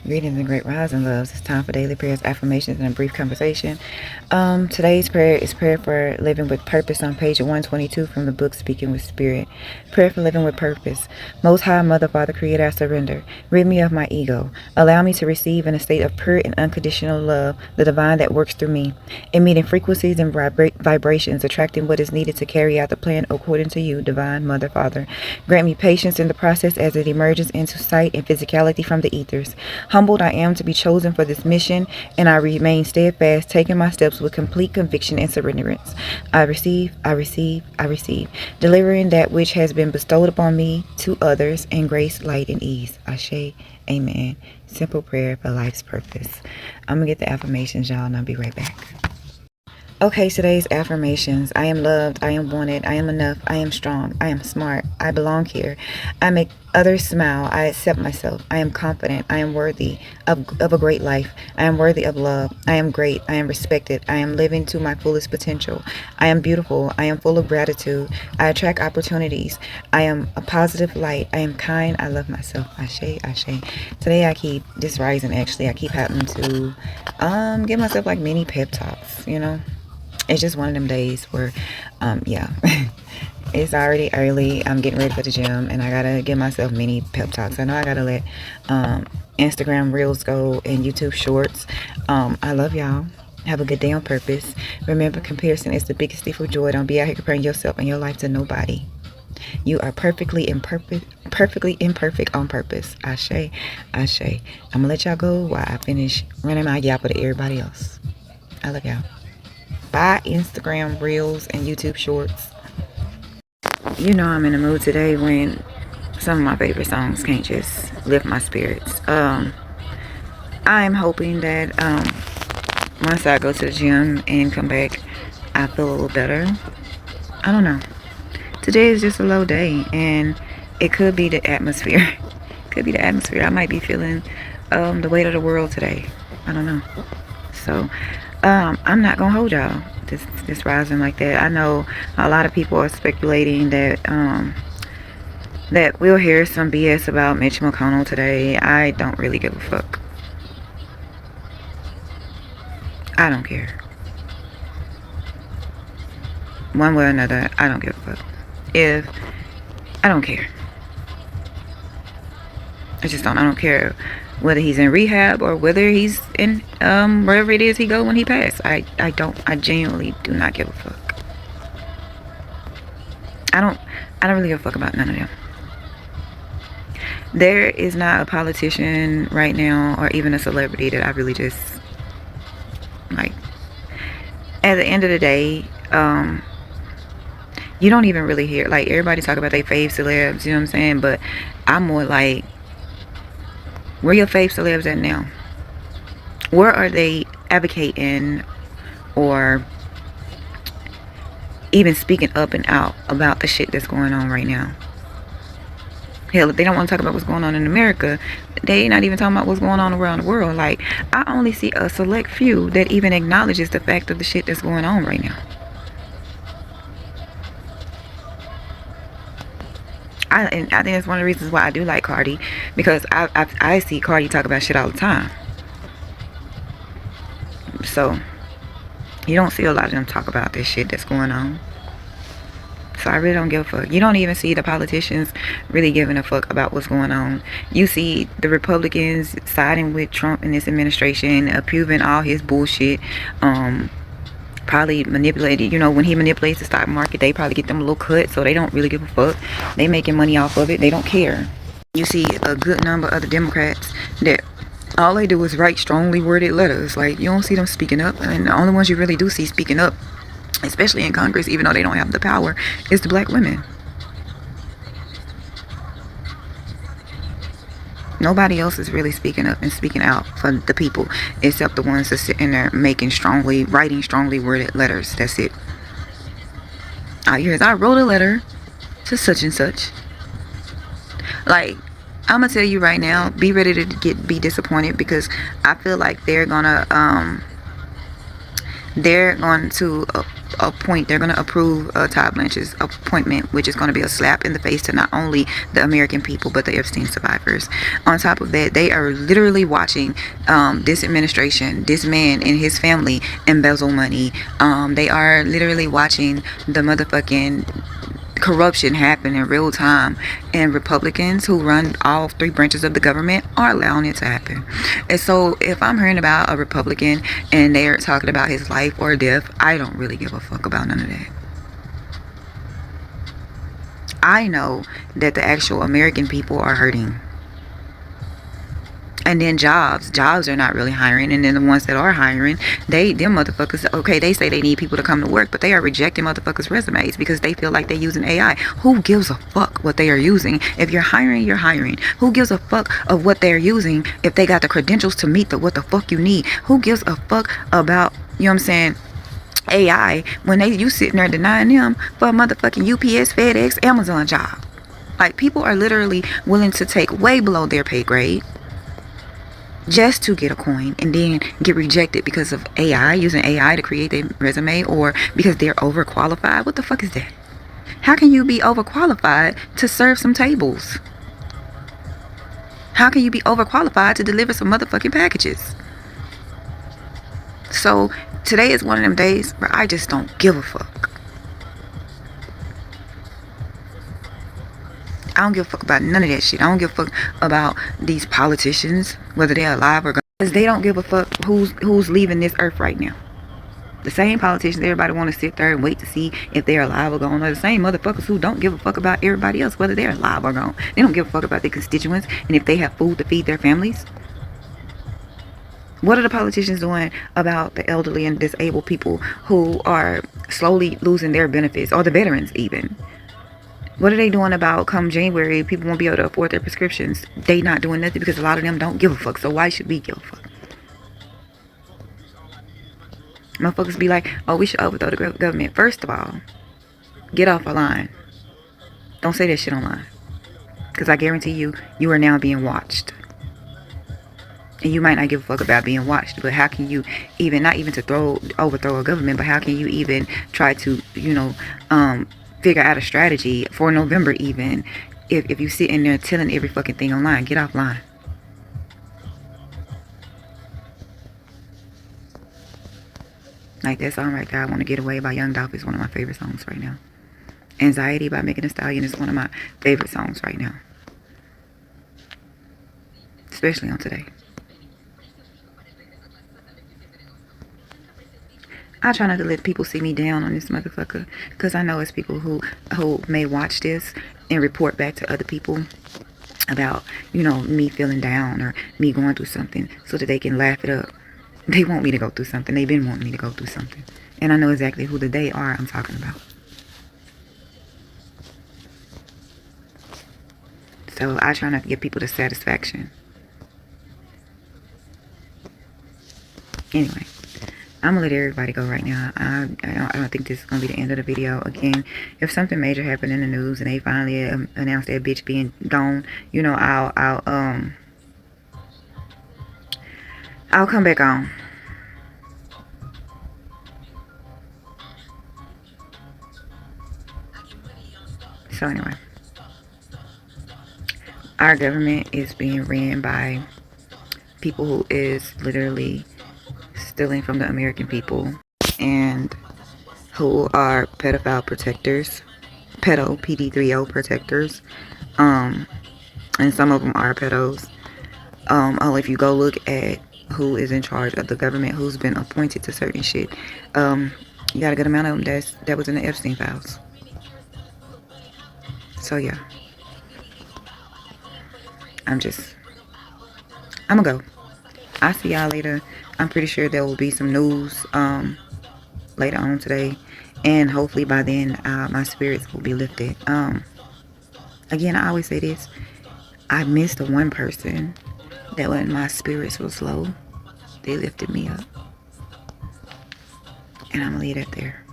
Greetings and great rising loves. It's time for daily prayers, affirmations, and a brief conversation. Today's prayer is prayer for living with purpose on page 122 from the book Speaking with Spirit. Prayer for living with purpose. Most High Mother, Father, Creator, I surrender. Rid me of my ego. Allow me to receive in a state of pure and unconditional love the divine that works through me. Emitting frequencies and vibrations, attracting what is needed to carry out the plan according to you, divine Mother, Father. Grant me patience in the process as it emerges into sight and physicality from the ethers. Humbled I am to be chosen for this mission, and I remain steadfast, taking my steps with complete conviction and surrenderance. I receive, I receive, I receive, delivering that which has been bestowed upon me to others in grace, light, and ease. Ashe, amen. Simple prayer for life's purpose. I'm going to get the affirmations, y'all, and I'll be right back. Okay, today's affirmations. I am loved. I am wanted. I am enough. I am strong. I am smart. I belong here. I make others smile. I accept myself. I am confident. I am worthy of a great life. I am worthy of love. I am great. I am respected. I am living to my fullest potential. I am beautiful. I am full of gratitude. I attract opportunities. I am a positive light. I am kind. I love myself. Ashe, ashe. Today I keep, this rising actually, I keep having to give myself like mini pep talks, you know. It's just one of them days where, yeah, it's already early. I'm getting ready for the gym, and I gotta give myself mini pep talks. I know I gotta let Instagram Reels go and YouTube Shorts. I love y'all. Have a good day on purpose. Remember, comparison is the biggest thief of joy. Don't be out here comparing yourself and your life to nobody. You are perfectly imperfect on purpose. Ashe, ashe. I'm gonna let y'all go while I finish running my yappa to everybody else. I love y'all. Bye, Instagram Reels and YouTube Shorts. You know I'm in the mood today when some of my favorite songs can't just lift my spirits. I'm hoping that once I go to the gym and come back, I feel a little better. I don't know. Today is just a low day, and it could be the atmosphere. Could be the atmosphere. I might be feeling the weight of the world today. I don't know. So I'm not gonna hold y'all this rising like that. I know a lot of people are speculating that that we'll hear some BS about Mitch McConnell today. I don't really give a fuck. I don't care. One way or another, I don't give a fuck. I don't care. I just don't. I don't care whether he's in rehab or whether he's in wherever it is he go when he pass. I genuinely do not give a fuck. I don't really give a fuck about none of them. There is not a politician right now or even a celebrity that I really just like. At the end of the day, you don't even really hear, like, everybody talk about their fave celebs, you know what I'm saying? But I'm more like, where your fave celebs at now? Where are they advocating or even speaking up and out about the shit that's going on right now? Hell, if they don't want to talk about what's going on in America, they not even talking about what's going on around the world. Like, I only see a select few that even acknowledges the fact of the shit that's going on right now. I think that's one of the reasons why I do like Cardi, because I see Cardi talk about shit all the time. So you don't see a lot of them talk about this shit that's going on. So I really don't give a fuck. You don't even see the politicians really giving a fuck about what's going on. You see the Republicans siding with Trump and this administration, approving all his bullshit. Probably manipulated, you know, when he manipulates the stock market, they probably get them a little cut, so they don't really give a fuck. They making money off of it. They don't care. You see a good number of the Democrats that all they do is write strongly worded letters. Like, you don't see them speaking up, and the only ones you really do see speaking up, especially in Congress, even though they don't have the power, is the black women. Nobody else is really speaking up and speaking out for the people, except the ones that sit in there writing strongly worded letters. That's it. All you hear is, I wrote a letter to such and such. Like, I'm gonna tell you right now, be ready to be disappointed, because I feel like they're going to they're gonna approve Todd Blanche's appointment, which is gonna be a slap in the face to not only the American people but the Epstein survivors. On top of that, they are literally watching this administration, this man and his family embezzle money. They are literally watching the motherfucking corruption happen in real time, and Republicans who run all three branches of the government are allowing it to happen. And so if I'm hearing about a Republican and they're talking about his life or death, I don't really give a fuck about none of that. I know that the actual American people are hurting. And then jobs are not really hiring. And then the ones that are hiring, them motherfuckers, okay, they say they need people to come to work, but they are rejecting motherfuckers' resumes because they feel like they're using AI. Who gives a fuck what they are using? If you're hiring, you're hiring. Who gives a fuck of what they're using if they got the credentials to meet what the fuck you need? Who gives a fuck about, you know what I'm saying, AI, when you sitting there denying them for a motherfucking UPS, FedEx, Amazon job? Like, people are literally willing to take way below their pay grade just to get a coin and then get rejected because of AI, using AI to create their resume, or because they're overqualified. What the fuck is that? How can you be overqualified to serve some tables? How can you be overqualified to deliver some motherfucking packages? So today is one of them days where I just don't give a fuck. I don't give a fuck about none of that shit. I don't give a fuck about these politicians, whether they're alive or gone, because they don't give a fuck who's leaving this earth right now. The same politicians everybody want to sit there and wait to see if they're alive or gone are the same motherfuckers who don't give a fuck about everybody else, whether they're alive or gone. They don't give a fuck about their constituents and if they have food to feed their families. What are the politicians doing about the elderly and disabled people who are slowly losing their benefits, or the veterans even? What are they doing about come January, people won't be able to afford their prescriptions? They not doing nothing because a lot of them don't give a fuck. So why should we give a fuck? Motherfuckers be like, oh, we should overthrow the government. First of all, get off our line. Don't say that shit online. Because I guarantee you, you are now being watched. And you might not give a fuck about being watched, but how can you even, not even to overthrow a government, but how can you even try to, figure out a strategy for November even, if you sit in there telling every fucking thing online? Get offline. Like that song right there, I Want to Get Away by Young Dolph, is one of my favorite songs right now. Anxiety by Megan Thee Stallion is one of my favorite songs right now. Especially on today. I try not to let people see me down on this motherfucker, because I know it's people who may watch this and report back to other people about, me feeling down or me going through something so that they can laugh it up. They want me to go through something. They've been wanting me to go through something. And I know exactly who the they are I'm talking about. So I try not to give people the satisfaction. Anyway, I'm gonna let everybody go right now. I don't think this is gonna be the end of the video. Again, if something major happened in the news and they finally announced that bitch being gone, I'll come back on. So anyway, our government is being ran by people who is literally stealing from the American people, and who are pedophile protectors, PD3O protectors, and some of them are pedos. If you go look at who is in charge of the government, who's been appointed to certain shit, you got a good amount of them that was in the Epstein files. So yeah, I'm gonna go. I'll see y'all later. I'm pretty sure there will be some news later on today, and hopefully by then my spirits will be lifted. Again, I always say this, I missed the one person that when my spirits was low, they lifted me up. And I'm gonna leave that there.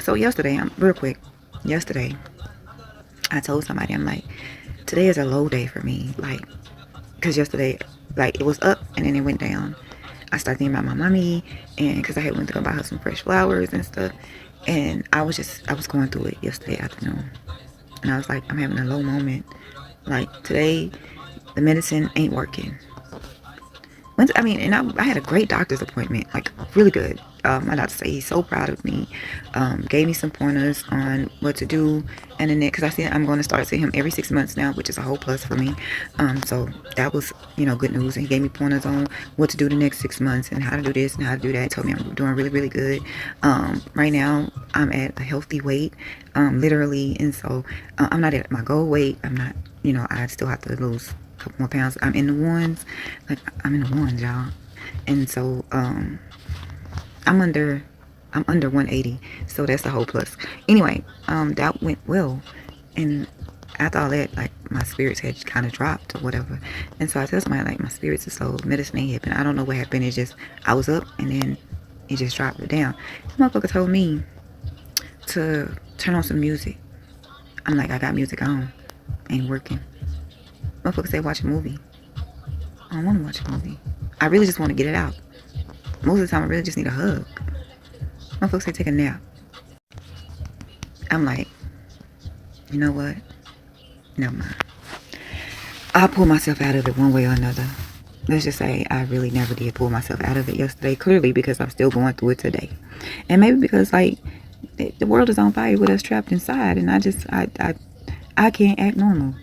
So yesterday, yesterday I told somebody, I'm like, today is a low day for me, like, because yesterday, like, it was up and then it went down. I started thinking about my mommy, and because I had went to go buy her some fresh flowers and stuff. And I was going through it yesterday afternoon. And I was like, I'm having a low moment. Like, today, the medicine ain't working. I had a great doctor's appointment, like really good. My doctor said he's so proud of me. Gave me some pointers on what to do, and then because I see I'm going to start seeing him every 6 months now, which is a whole plus for me. So that was good news. And he gave me pointers on what to do the next 6 months and how to do this and how to do that. He told me I'm doing really really good. Right now I'm at a healthy weight, literally, and so I'm not at my goal weight. I'm not. I still have to lose couple more pounds. I'm in the ones, y'all. And so I'm under 180, so that's a whole plus. Anyway, that went well, and after all that, like, my spirits had kind of dropped or whatever. And so I tell somebody, like, my spirits are low, medicine ain't happened. I don't know what happened. It's just I was up and then it just dropped it down. The motherfucker told me to turn on some music. I'm like, I got music on, ain't working. Motherfucker say watch a movie. I don't want to watch a movie. I really just want to get it out. Most of the time, I really just need a hug. Motherfucker say take a nap. I'm like, you know what? Never mind. I'll pull myself out of it one way or another. Let's just say I really never did pull myself out of it yesterday. Clearly because I'm still going through it today. And maybe because, like, the world is on fire with us trapped inside. And I can't act normal.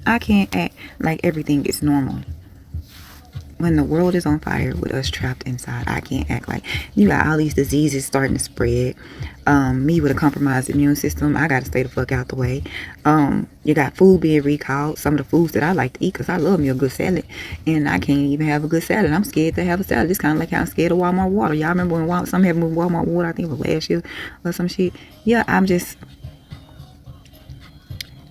I can't act like everything is normal. When the world is on fire with us trapped inside, I can't act like you got all these diseases starting to spread. Me with a compromised immune system, I got to stay the fuck out the way. You got food being recalled. Some of the foods that I like to eat, because I love me a good salad, and I can't even have a good salad. I'm scared to have a salad. It's kind of like how I'm scared of Walmart water. Y'all remember when some happened with Walmart water? I think it was last year or some shit. Yeah,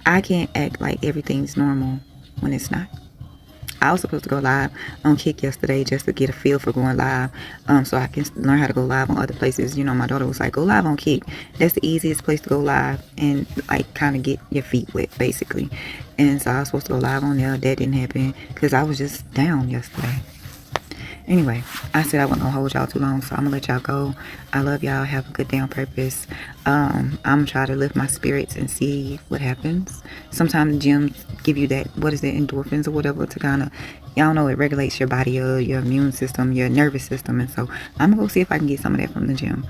I can't act like everything's normal when it's not. I was supposed to go live on Kick yesterday just to get a feel for going live, so I can learn how to go live on other places. My daughter was like, go live on Kick. That's the easiest place to go live and, like, kind of get your feet wet, basically. And so I was supposed to go live on there. That didn't happen because I was just down yesterday. Anyway, I said I wasn't gonna hold y'all too long, so I'm gonna let y'all go. I love y'all. Have a good day on purpose. I'm gonna try to lift my spirits and see what happens. Sometimes the gyms give you that, what is it, endorphins or whatever, to kind of, y'all know, it regulates your body, your immune system, your nervous system. And so I'm gonna go see if I can get some of that from the gym.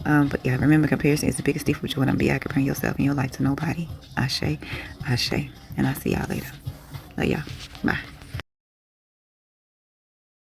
But yeah, remember, comparison is the biggest thief with you. When be, I compare yourself and your life to nobody. Ashe, ashe. And I'll see y'all later. Love y'all. Bye.